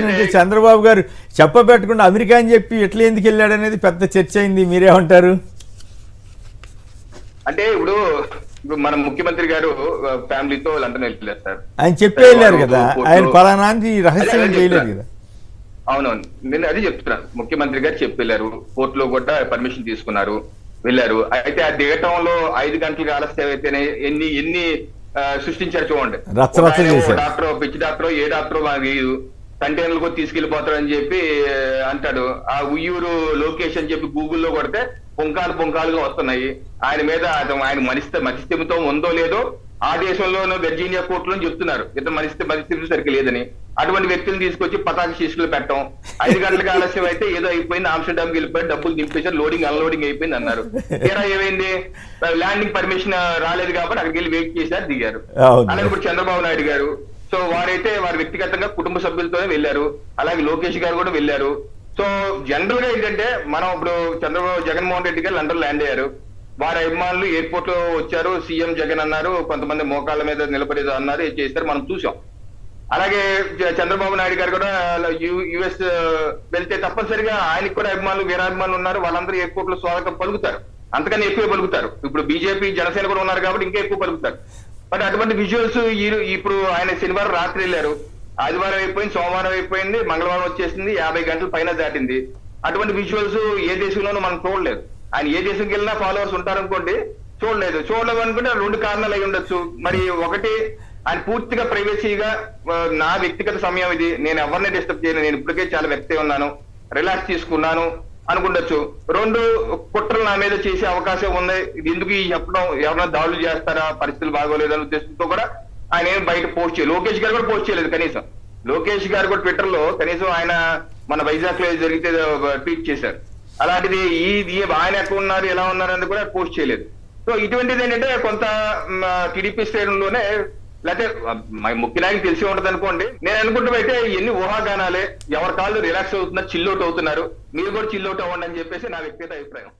అంటే చంద్రబాబు గారు చెప్పబెట్టకుండా అమెరికా అని చెప్పి ఎట్లా ఎందుకు వెళ్ళాడు అనేది పెద్ద చర్చ అయింది, మీరేమంటారు? అంటే ఇప్పుడు మన ముఖ్యమంత్రి గారు ఫ్యామిలీతో లండన్ వెళ్ళారు సార్. ఆయన చెప్పి వెళ్ళారు కదా, ఆయన ఫలానా రహస్యం చేయలేదు కదా. అవునవును, నేను అది చెప్తున్నాను. ముఖ్యమంత్రి గారు చెప్పి వెళ్ళారు, కోర్టులో కూడా పర్మిషన్ తీసుకున్నారు, వెళ్ళారు. అయితే ఆ దిగటంలో 5 గంటలకు ఆలస్యం అయితేనే ఎన్ని సృష్టించారు చూడండి. డాక్టర్, పిచ్చి డాక్టర్, ఏ డాక్టర్ మాకు కంటైనర్లకు తీసుకెళ్లిపోతారని చెప్పి అంటాడు. ఆ ఉయ్యూరు లోకేష్ అని చెప్పి గూగుల్లో కొడితే పుంకాలుగా వస్తున్నాయి ఆయన మీద. ఆయన మతిస్థిమితో ఉందో లేదో ఆ దేశంలోనూ వెర్జీనియా కోర్టులో చెప్తున్నారు, ఇతను మతిస్థిమితం సరిగ్గా లేదని. అటువంటి వ్యక్తులను తీసుకొచ్చి పతాక శీర్షులు పెట్టడం, 5 గంటలకు ఆలస్యం అయితే ఏదో అయిపోయింది, ఆమ్స్టర్డామ్కి వెళ్ళిపోయి డబ్బులు దింపేశారు, లోడింగ్ అన్లోడింగ్ అయిపోయింది అన్నారు. తీరా ఏమైంది, ల్యాండింగ్ పర్మిషన్ రాలేదు కాబట్టి అక్కడికి వెళ్ళి వెయిట్ చేశారు, దిగారు. అలాగే ఇప్పుడు చంద్రబాబు నాయుడు గారు, సో వారైతే వారి వ్యక్తిగతంగా కుటుంబ సభ్యులతోనే వెళ్ళారు, అలాగే లోకేష్ గారు కూడా వెళ్ళారు. సో జనరల్ గా ఏంటంటే మనం ఇప్పుడు జగన్మోహన్ రెడ్డి గారు లండన్ ల్యాండ్ అయ్యారు, వారి అభిమానులు ఎయిర్పోర్ట్ లో వచ్చారు, సీఎం జగన్ అన్నారు, కొంతమంది మోకాళ్ళ మీద నిలబడేది అన్నారు, చేశారు, మనం చూసాం. అలాగే చంద్రబాబు నాయుడు గారు కూడా యుఎస్ వెళ్తే తప్పనిసరిగా ఆయనకు కూడా అభిమానులు, వీరాభిమానులు ఉన్నారు, వాళ్ళందరూ ఎయిర్పోర్ట్ లో స్వాగతం పలుకుతారు, అంతకన్నా ఎక్కువ పలుకుతారు. ఇప్పుడు బీజేపీ జనసేన కూడా ఉన్నారు కాబట్టి ఇంకా ఎక్కువ పలుకుతారు. బట్ అటువంటి విజువల్స్ ఇప్పుడు ఆయన శనివారం రాత్రి వెళ్ళారు, ఆదివారం అయిపోయింది, సోమవారం అయిపోయింది, మంగళవారం వచ్చేసింది, 50 గంటల పైన దాటింది. అటువంటి విజువల్స్ ఏ దేశంలోనూ మనం చూడలేదు. ఆయన ఏ దేశంకి వెళ్ళినా ఫాలోవర్స్ ఉంటారనుకోండి, చూడలేదు అనుకుంటే 2 కారణాలు అయి ఉండొచ్చు. మరి ఒకటి, ఆయన పూర్తిగా ప్రైవసీగా నా వ్యక్తిగత సమయం ఇది, నేను ఎవరిని డిస్టర్బ్ చేయను, నేను ఇప్పటికే చాలా వ్యక్తి ఉన్నాను, రిలాక్స్ తీసుకున్నాను అనుకుండొచ్చు. 2, కుట్రలు నా మీద చేసే అవకాశం ఉంది, ఇది ఎందుకు చెప్పడం, ఎవరైనా దాడులు చేస్తారా, పరిస్థితులు బాగోలేదనే ఉద్దేశంతో కూడా ఆయన ఏం బయట పోస్ట్ చేయలేదు. లోకేష్ గారు కూడా పోస్ట్ చేయలేదు కనీసం. లోకేష్ గారు కూడా ట్విట్టర్ లో కనీసం ఆయన మన వైజాగ్ లో జరిగితే ట్వీట్ చేశారు. అలాంటిది ఆయన ఎక్కడ ఉన్నారు, ఎలా ఉన్నారు అనేది కూడా పోస్ట్ చేయలేదు. సో ఇటువంటిది ఏంటంటే కొంత టీడీపీ శ్రేణుల్లోనే, లేకపోతే ముఖ్య నాయకులు తెలిసి ఉంటది అనుకోండి. నేను అనుకుంటూ అయితే ఎన్ని ఊహాగానాలే, ఎవరి కాళ్ళు రిలాక్స్ అవుతున్నారు, చిల్అవుట్ అవుతున్నారు, మీరు కూడా చిల్అవుట్ అవ్వండి అని చెప్పేసి నా వ్యక్తిగత అభిప్రాయం.